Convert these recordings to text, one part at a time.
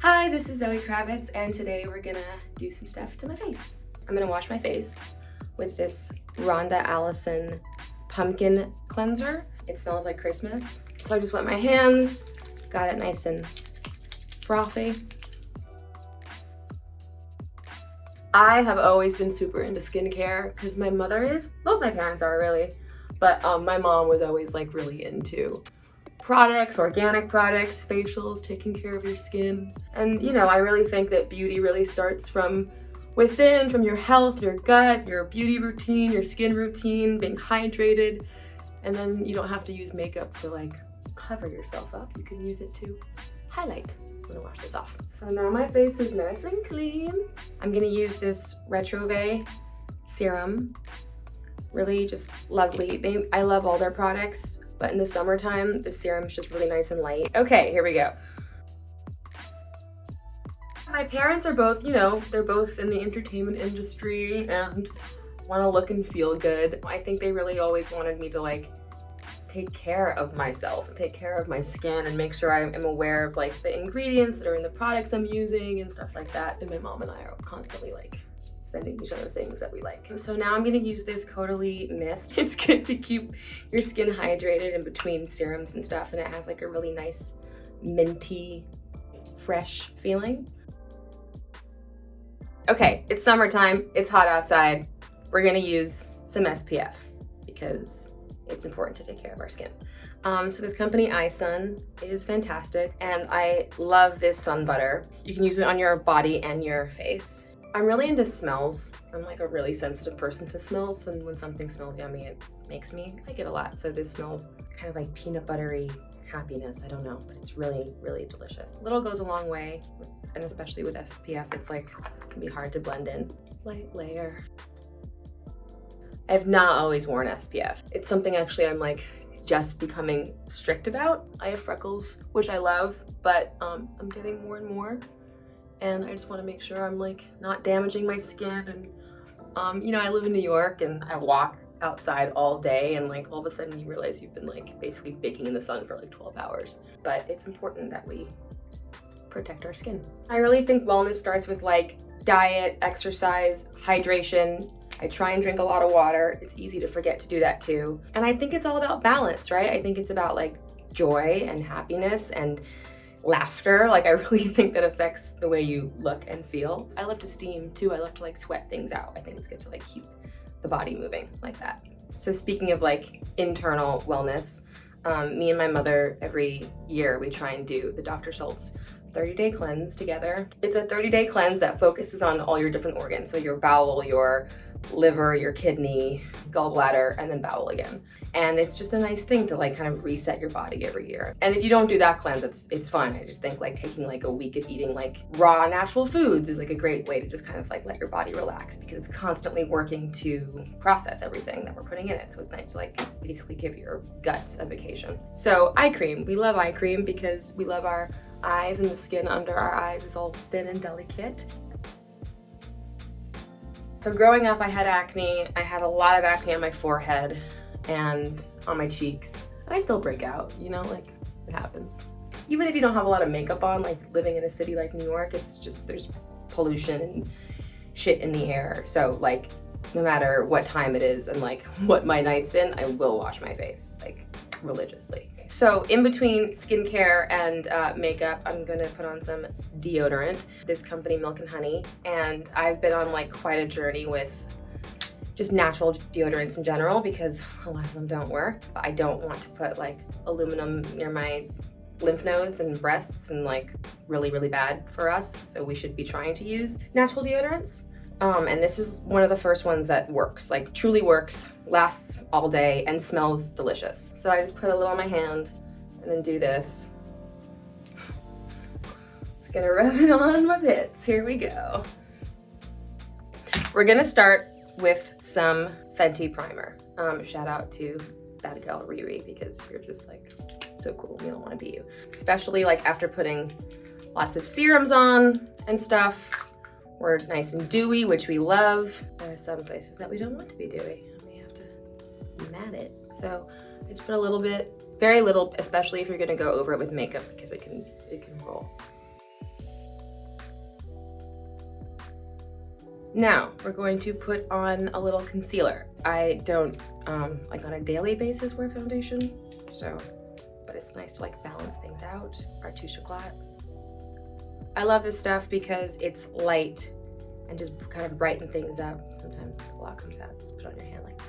Hi, this is Zoë Kravitz, and today we're gonna do some stuff to my face. I'm gonna wash my face with this Rhonda Allison pumpkin cleanser. It smells like Christmas. So I just wet my hands, got it nice and frothy. I have always been super into skincare because my mother is, both my parents are really, but my mom was always like really into products, organic products, facials, taking care of your skin. And you know, I really think that beauty really starts from within, from your health, your gut, your beauty routine, your skin routine, being hydrated. And then you don't have to use makeup to like cover yourself up. You can use it to highlight. I'm gonna wash this off. So now my face is nice and clean. I'm gonna use this Retrove serum. Really just lovely. I love all their products, but in the summertime, the serum is just really nice and light. Okay, here we go. My parents are both, you know, they're both in the entertainment industry and want to look and feel good. I think they really always wanted me to like take care of myself and take care of my skin and make sure I am aware of like the ingredients that are in the products I'm using and stuff like that. And my mom and I are constantly like sending each other things that we like. So now I'm gonna use this Caudalie mist. It's good to keep your skin hydrated in between serums and stuff, and it has like a really nice minty, fresh feeling. Okay, it's summertime, it's hot outside. We're gonna use some SPF because it's important to take care of our skin. So this company iSun is fantastic, and I love this sun butter. You can use it on your body and your face. I'm really into smells. I'm like a really sensitive person to smells, and when something smells yummy, it makes me like it a lot. So this smells kind of like peanut buttery happiness. I don't know, but it's really, really delicious. Little goes a long way, and especially with SPF, it's like, it can be hard to blend in. Light layer. I've not always worn SPF. It's something actually I'm like just becoming strict about. I have freckles, which I love, but I'm getting more and more. And I just want to make sure I'm like not damaging my skin. And you know, I live in New York and I walk outside all day, and like all of a sudden you realize you've been like basically baking in the sun for like 12 hours. But it's important that we protect our skin. I really think wellness starts with like diet, exercise, hydration. I try and drink a lot of water. It's easy to forget to do that too. And I think it's all about balance, right? I think it's about like joy and happiness and laughter. Like I really think that affects the way you look and feel. I love to steam too. I love to like sweat things out. I think it's good to like keep the body moving like that. So speaking of like internal wellness, me and my mother every year we try and do the Dr. Schultz 30-day cleanse together. It's a 30-day cleanse that focuses on all your different organs. So your bowel, your liver, your kidney, gallbladder, and then bowel again. And it's just a nice thing to like kind of reset your body every year. And if you don't do that cleanse, it's fine. I just think like taking like a week of eating like raw natural foods is like a great way to just kind of like let your body relax, because it's constantly working to process everything that we're putting in it. So it's nice to like basically give your guts a vacation. So eye cream, we love eye cream because we love our eyes, and the skin under our eyes is all thin and delicate. So growing up, I had acne. I had a lot of acne on my forehead and on my cheeks. And I still break out, you know, like it happens. Even if you don't have a lot of makeup on, like living in a city like New York, it's just, there's pollution and shit in the air. So like, no matter what time it is and like what my night's been, I will wash my face, like religiously. So in between skincare and makeup, I'm gonna put on some deodorant, this company Milk and Honey. And I've been on like quite a journey with just natural deodorants in general because a lot of them don't work. I don't want to put like aluminum near my lymph nodes and breasts, and like really, really bad for us. So we should be trying to use natural deodorants. And this is one of the first ones that works, like truly works, lasts all day, and smells delicious. So I just put a little on my hand and then do this. It's gonna rub it on my pits. Here we go. We're gonna start with some Fenty primer. Shout out to that gal Riri, because you're just like so cool. We don't want to be you. Especially like after putting lots of serums on and stuff. We're nice and dewy, which we love. There are some places that we don't want to be dewy. We have to mat it. So I just put a little bit, very little, especially if you're gonna go over it with makeup, because it can roll. Now we're going to put on a little concealer. I don't like on a daily basis wear foundation, so, but it's nice to like balance things out. Our Touche Éclat. I love this stuff because it's light and just kind of brighten things up. Sometimes a lot comes out, just put it on your hand like that.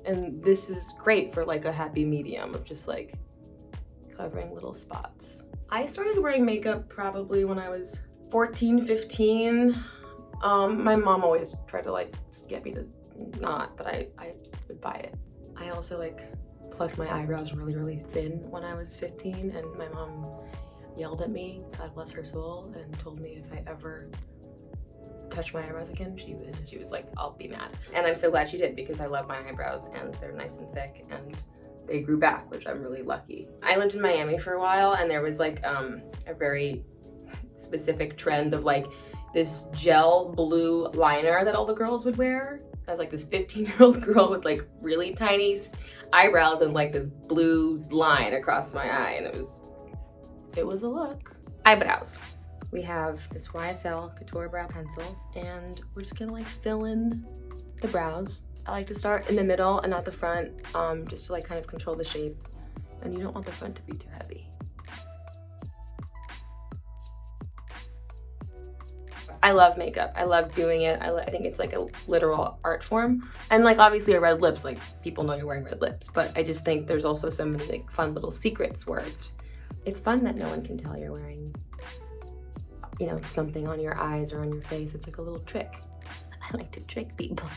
And this is great for like a happy medium of just like covering little spots. I started wearing makeup probably when I was 14, 15. My mom always tried to like get me to not, but I would buy it. I also like plucked my eyebrows really thin when I was 15, and my mom yelled at me, God bless her soul, and told me if I ever touch my eyebrows again, she was like, I'll be mad. And I'm so glad she did, because I love my eyebrows and they're nice and thick and they grew back, which I'm really lucky. I lived in Miami for a while, and there was like a very specific trend of like this gel blue liner that all the girls would wear. I was like this 15-year-old girl with like really tiny eyebrows and like this blue line across my eye, and it was a look. Eyebrows. We have this YSL Couture Brow Pencil, and we're just gonna like fill in the brows. I like to start in the middle and not the front, just to like kind of control the shape. And you don't want the front to be too heavy. I love makeup. I love doing it. I think it's like a literal art form. And like obviously a red lips, like people know you're wearing red lips, but I just think there's also so many like fun little secrets where it's fun that no one can tell you're wearing, you know, something on your eyes or on your face. It's like a little trick. I like to trick people.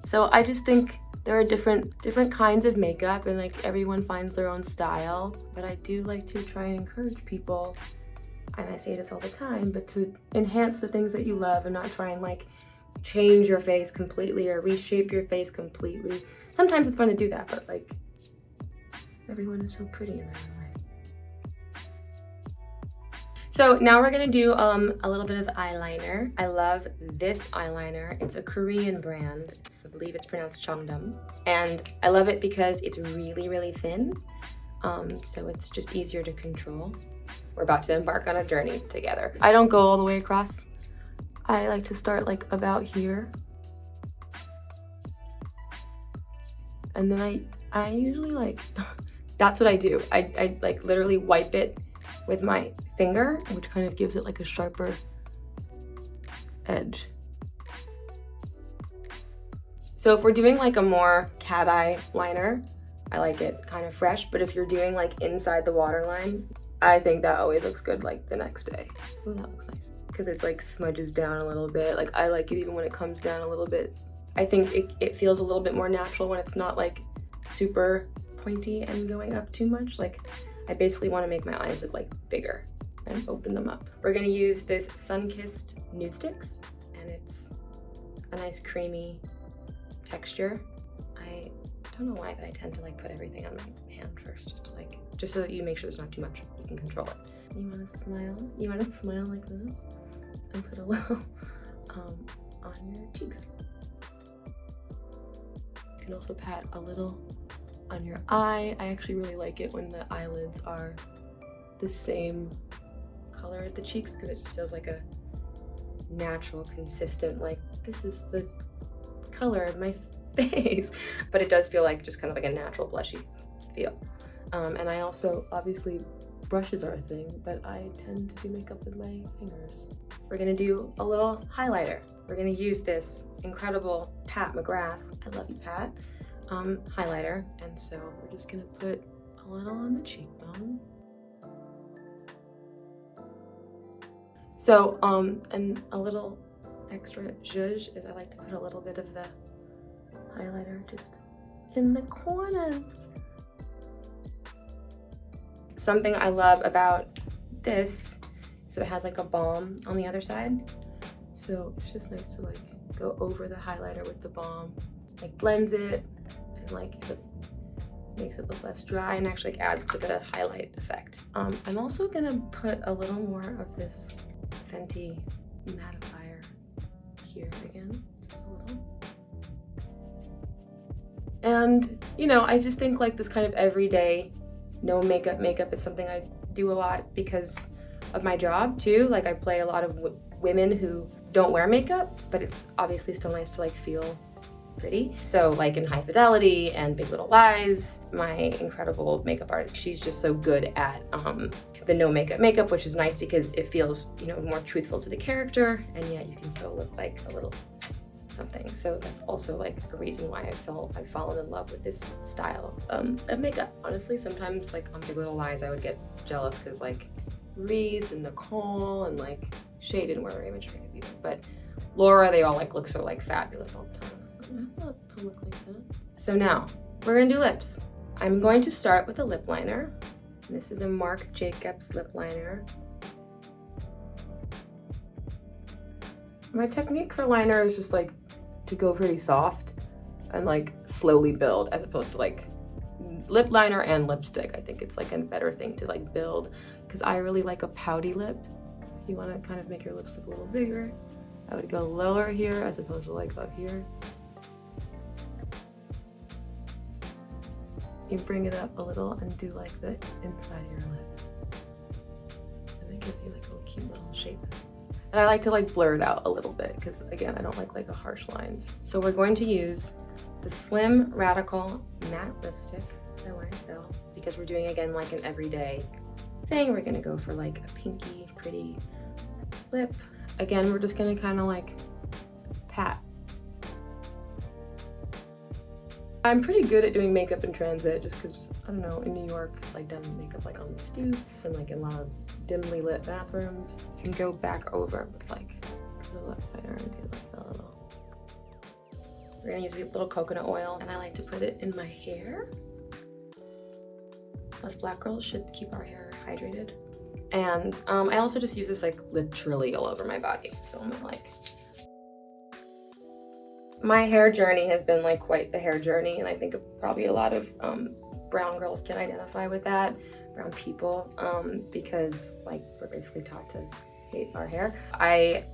So I just think there are different kinds of makeup, and like everyone finds their own style, but I do like to try and encourage people, and I say this all the time, but to enhance the things that you love and not try and like change your face completely or reshape your face completely. Sometimes it's fun to do that, but like everyone is so pretty in their own way. So now we're gonna do a little bit of eyeliner. I love this eyeliner. It's a Korean brand. I believe it's pronounced Cheongdam. And I love it because it's really thin. So it's just easier to control. We're about to embark on a journey together. I don't go all the way across. I like to start like about here. And then I usually like, that's what I do. I like literally wipe it with my finger, which kind of gives it like a sharper edge. So if we're doing like a more cat eye liner, I like it kind of fresh, but if you're doing like inside the waterline, I think that always looks good like the next day. Ooh, that looks nice. Because it's like smudges down a little bit. Like I like it even when it comes down a little bit. I think it feels a little bit more natural when it's not like super pointy and going up too much. Like I basically want to make my eyes look like bigger and open them up. We're gonna use this Sun-Kissed Nude Sticks, and it's a nice creamy texture. I don't know why, but I tend to like put everything on my hand first, just so that you make sure there's not too much. You can control it. You want to smile? You want to smile like this, and put a little on your cheeks. You can also pat a little on your eye. I actually really like it when the eyelids are the same color as the cheeks, because it just feels like a natural, consistent, like this is the color of my face. But it does feel like just kind of like a natural blushy feel. And I also, obviously brushes are a thing, but I tend to do makeup with my fingers. We're gonna do a little highlighter. We're gonna use this incredible Pat McGrath, I love you Pat, highlighter. And so we're just gonna put a little on the cheekbone. So, and a little extra zhuzh is I like to put a little bit of the highlighter just in the corners. Something I love about this is that it has like a balm on the other side. So it's just nice to like go over the highlighter with the balm, like blends it and like it makes it look less dry and actually like adds to the highlight effect. I'm also gonna put a little more of this Fenty mattifier here again, just a little. And you know, I just think like this kind of everyday no makeup is something I do a lot because of my job too. Like I play a lot of women who don't wear makeup, but it's obviously still nice to like feel pretty. So like in High Fidelity and Big Little Lies, my incredible makeup artist, she's just so good at the no makeup, which is nice because it feels, you know, more truthful to the character, and yet you can still look like a little something. So that's also like a reason why I've fallen in love with this style of makeup. Honestly, sometimes like on Big Little Lies, I would get jealous because like Reese and Nicole and like Shay didn't wear very much makeup either, but Laura, they all like look so like fabulous all the time. I want to look like that. So now we're gonna do lips. I'm going to start with a lip liner. This is a Marc Jacobs lip liner. My technique for liner is just like to go pretty soft and like slowly build, as opposed to like lip liner and lipstick. I think it's like a better thing to like build because I really like a pouty lip. If you want to kind of make your lips look a little bigger, I would go lower here as opposed to like up here. You bring it up a little and do like the inside of your lip. And it gives you like a little cute little shape. And I like to like blur it out a little bit because again, I don't like a harsh lines. So we're going to use the Slim Radical Matte Lipstick by YSL because we're doing again like an everyday thing. We're gonna go for like a pinky, pretty lip. Again, we're just gonna kind of like pat. I'm pretty good at doing makeup in transit just because, I don't know, in New York, like done makeup like on the stoops and like in a lot of dimly lit bathrooms. You can go back over with like the lip liner and do like a little. We're gonna use a little coconut oil and I like to put it in my hair. Us black girls should keep our hair hydrated. And I also just use this like literally all over my body. So I'm like, my hair journey has been like quite the hair journey, and I think probably a lot of brown girls can identify with that, brown people, because like we're basically taught to hate our hair. I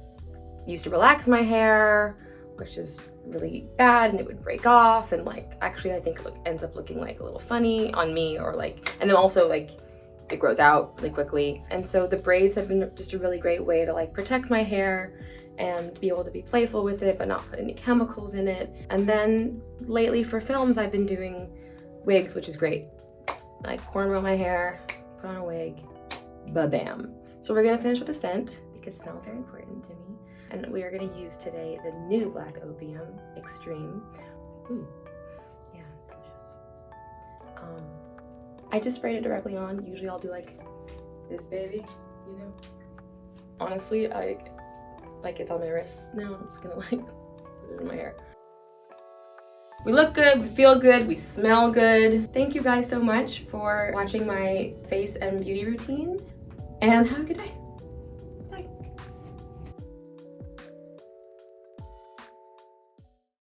used to relax my hair, which is really bad, and it would break off, and like actually I think it ends up looking like a little funny on me, or like, and then also like it grows out really quickly. And so the braids have been just a really great way to like protect my hair and be able to be playful with it but not put any chemicals in it. And then lately for films I've been doing wigs, which is great. Like cornrow my hair, put on a wig, ba-bam. So we're gonna finish with a scent because smell is very important to me. And we are gonna use today the new Black Opium Extreme. Ooh, yeah, it's delicious. I just sprayed it directly on. Usually I'll do like this baby, you know? Honestly, like it's on my wrist now. I'm just gonna like put it in my hair. We look good, we feel good, we smell good. Thank you guys so much for watching my face and beauty routine, and have a good day.